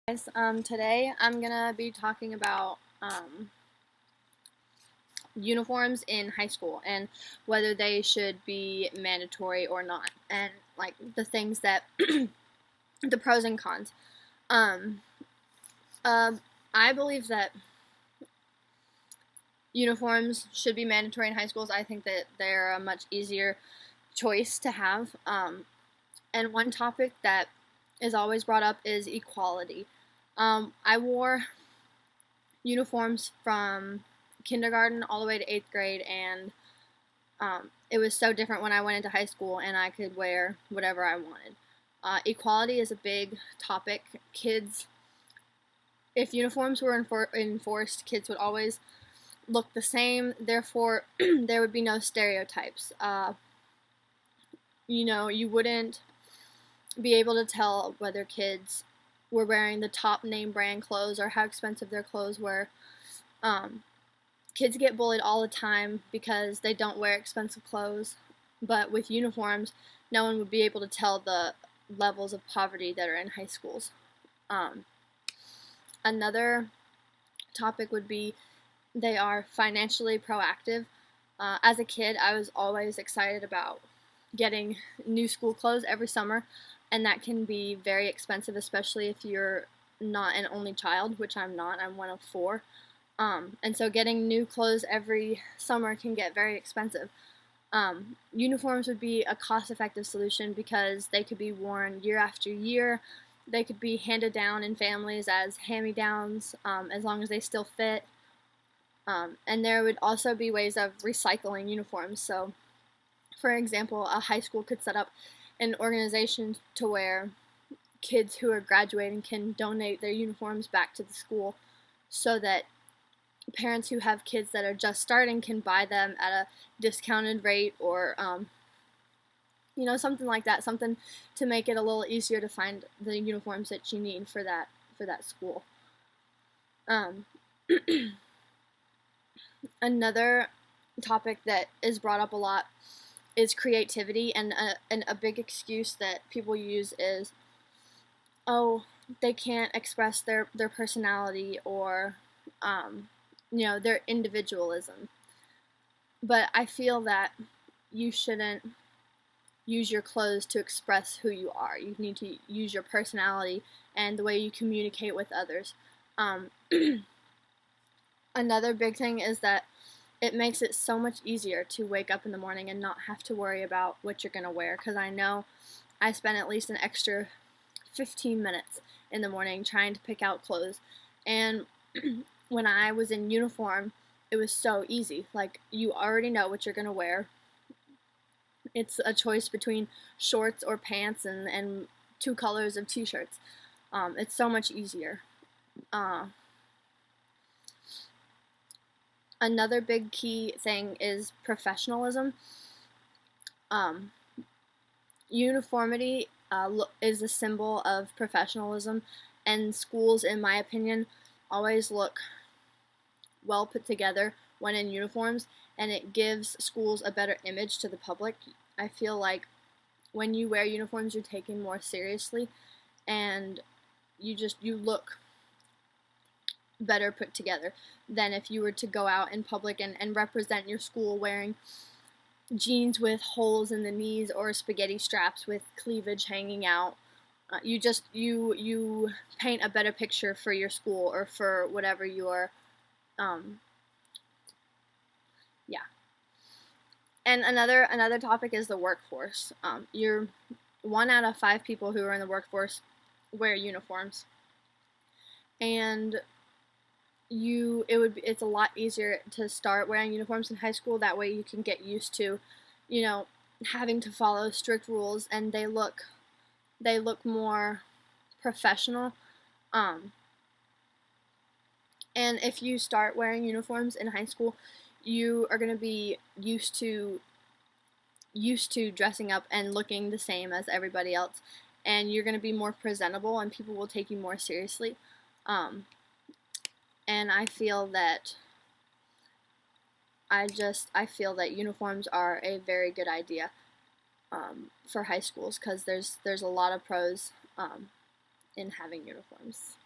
Guys, today I'm gonna be talking about uniforms in high school and whether they should be mandatory or not, and like the things that the pros and cons. Um, I believe that uniforms should be mandatory in high schools. I think that they're a much easier choice to have. And one topic that is always brought up is equality. I wore uniforms from kindergarten all the way to 8th grade, and it was so different when I went into high school and I could wear whatever I wanted. Equality is a big topic. Kids, if uniforms were enforced, kids would always look the same, therefore, there would be no stereotypes. You wouldn't be able to tell whether kids were wearing the top name brand clothes or how expensive their clothes were. Kids get bullied all the time because they don't wear expensive clothes, but with uniforms, no one would be able to tell the levels of poverty that are in high schools. Another topic would be they are financially proactive. As a kid, I was always excited about getting new school clothes every summer, and that can be very expensive, especially if you're not an only child, which I'm not. I'm one of four. And so getting new clothes every summer can get very expensive. Uniforms would be a cost-effective solution because they could be worn year after year. They could be handed down in families as hand-me-downs, as long as they still fit. And there would also be ways of recycling uniforms. So, for example, a high school could set up an organization to where kids who are graduating can donate their uniforms back to the school so that parents who have kids that are just starting can buy them at a discounted rate, or something like that, something to make it a little easier to find the uniforms that you need for that school. Another topic that is brought up a lot is creativity, and a big excuse that people use is, oh, they can't express their personality, or their individualism. But I feel that you shouldn't use your clothes to express who you are. You need to use your personality and the way you communicate with others. Another big thing is that it makes it so much easier to wake up in the morning and not have to worry about what you're going to wear, because I know I spend at least an extra 15 minutes in the morning trying to pick out clothes. And when I was in uniform, it was so easy. Like, you already know what you're going to wear. It's a choice between shorts or pants and two colors of t-shirts. It's so much easier. Another big key thing is professionalism. Uniformity is a symbol of professionalism, and schools, in my opinion, always look well put together when in uniforms, and it gives schools a better image to the public. I feel like when you wear uniforms, you're taken more seriously, and you look better put together than if you were to go out in public and represent your school wearing jeans with holes in the knees or spaghetti straps with cleavage hanging out. You paint a better picture for your school or for whatever your yeah. And another topic is the workforce. You're 1 out of 5 people who are in the workforce wear uniforms, and it's a lot easier to start wearing uniforms in high school. That way you can get used to, having to follow strict rules, and they look more professional. And if you start wearing uniforms in high school, you are going to be used to dressing up and looking the same as everybody else, and you're going to be more presentable, and people will take you more seriously. And I feel that uniforms are a very good idea for high schools, because there's a lot of pros in having uniforms.